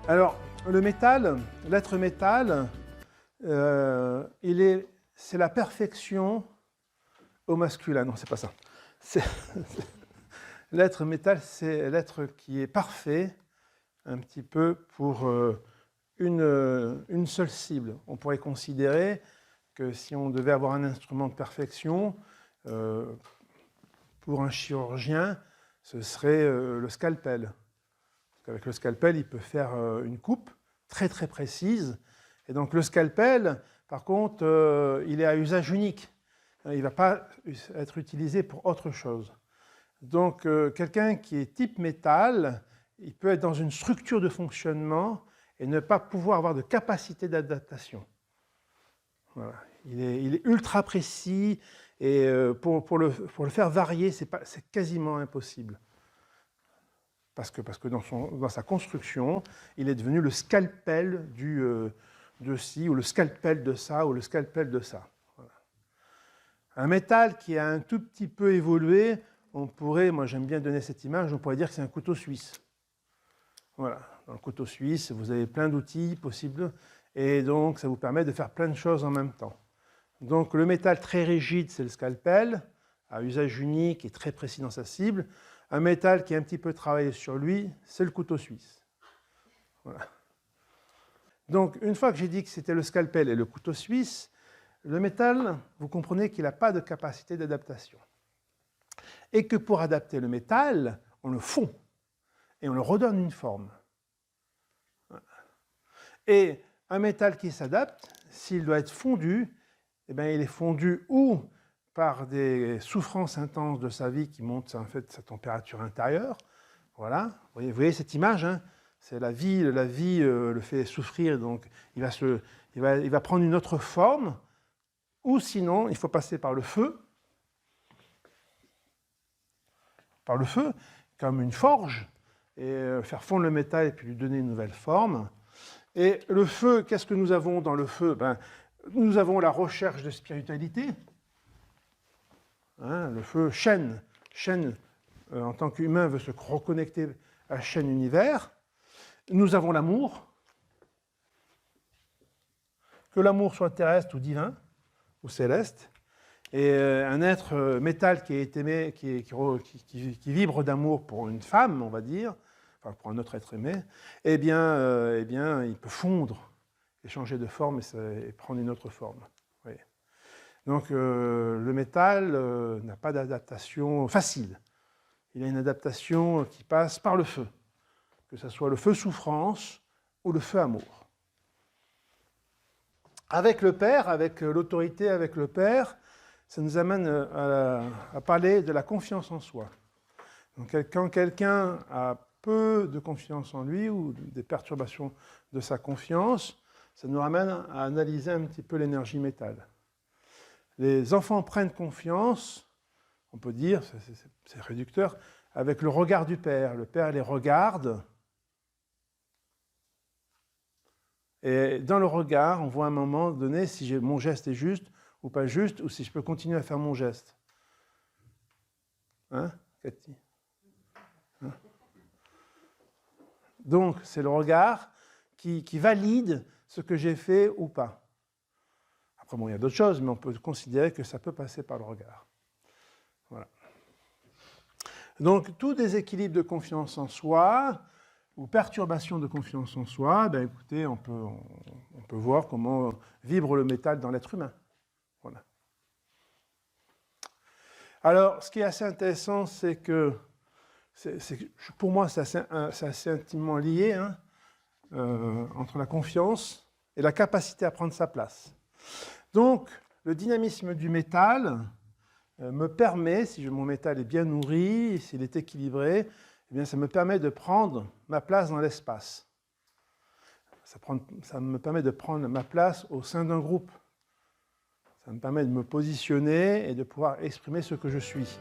Alors, le métal, l'être métal, c'est la perfection au masculin. Non, c'est pas ça. L'être métal, c'est l'être qui est parfait, un petit peu pour une seule cible. On pourrait considérer que si on devait avoir un instrument de perfection, pour un chirurgien, ce serait le scalpel. Parce qu'avec le scalpel, il peut faire une coupe très très précise. Et donc le scalpel, par contre, il est à usage unique. Il ne va pas être utilisé pour autre chose. Donc quelqu'un qui est type métal, il peut être dans une structure de fonctionnement et ne pas pouvoir avoir de capacité d'adaptation. Voilà. Il est ultra précis et pour le faire varier, c'est quasiment impossible. Parce que dans sa construction, il est devenu le scalpel de ci, ou le scalpel de ça, ou le scalpel de ça. Voilà. Un métal qui a un tout petit peu évolué, on pourrait, moi j'aime bien donner cette image, on pourrait dire que c'est un couteau suisse. Voilà, dans le couteau suisse, vous avez plein d'outils possibles, et donc ça vous permet de faire plein de choses en même temps. Donc le métal très rigide, c'est le scalpel, à usage unique et très précis dans sa cible. Un métal qui est un petit peu travaillé sur lui, c'est le couteau suisse. Voilà. Donc une fois que j'ai dit que c'était le scalpel et le couteau suisse, le métal, vous comprenez qu'il n'a pas de capacité d'adaptation. Et que pour adapter le métal, on le fond et on le redonne une forme. Et un métal qui s'adapte, s'il doit être fondu, eh bien, il est fondu ou par des souffrances intenses de sa vie qui montent en fait sa température intérieure. Voilà, vous voyez cette image, hein, c'est la vie le fait souffrir, donc il va prendre une autre forme, ou sinon il faut passer par le feu, comme une forge, et faire fondre le métal et puis lui donner une nouvelle forme. Et le feu, qu'est-ce que nous avons dans le feu? Nous avons la recherche de spiritualité. Hein, le feu chaîne en tant qu'humain, veut se reconnecter à la chaîne univers. Nous avons l'amour, que l'amour soit terrestre ou divin, ou céleste. Et un être métal qui est aimé, qui vibre d'amour pour une femme, on va dire, enfin pour un autre être aimé, eh bien, il peut fondre et changer de forme et prendre une autre forme. Oui. Donc le métal n'a pas d'adaptation facile. Il a une adaptation qui passe par le feu, que ce soit le feu souffrance ou le feu amour. Avec le Père, avec l'autorité, avec le Père, ça nous amène à parler de la confiance en soi. Donc, quand quelqu'un a peu de confiance en lui ou des perturbations de sa confiance, ça nous ramène à analyser un petit peu l'énergie métal. Les enfants prennent confiance, on peut dire, c'est réducteur, avec le regard du Père. Le Père les regarde, et dans le regard, on voit à un moment donné si mon geste est juste ou pas juste, ou si je peux continuer à faire mon geste. Hein, Cathy? Hein? Donc, c'est le regard qui valide ce que j'ai fait ou pas. Après, bon, il y a d'autres choses, mais on peut considérer que ça peut passer par le regard. Voilà. Donc, tout déséquilibre de confiance en soi, ou perturbation de confiance en soi, ben écoutez, on peut voir comment vibre le métal dans l'être humain. Voilà. Alors, ce qui est assez intéressant, c'est que, pour moi, c'est assez intimement lié, hein, entre la confiance et la capacité à prendre sa place. Donc, le dynamisme du métal me permet, si mon métal est bien nourri, s'il est équilibré, eh bien, ça me permet de prendre ma place dans l'espace. Ça me permet de prendre ma place au sein d'un groupe. Ça me permet de me positionner et de pouvoir exprimer ce que je suis.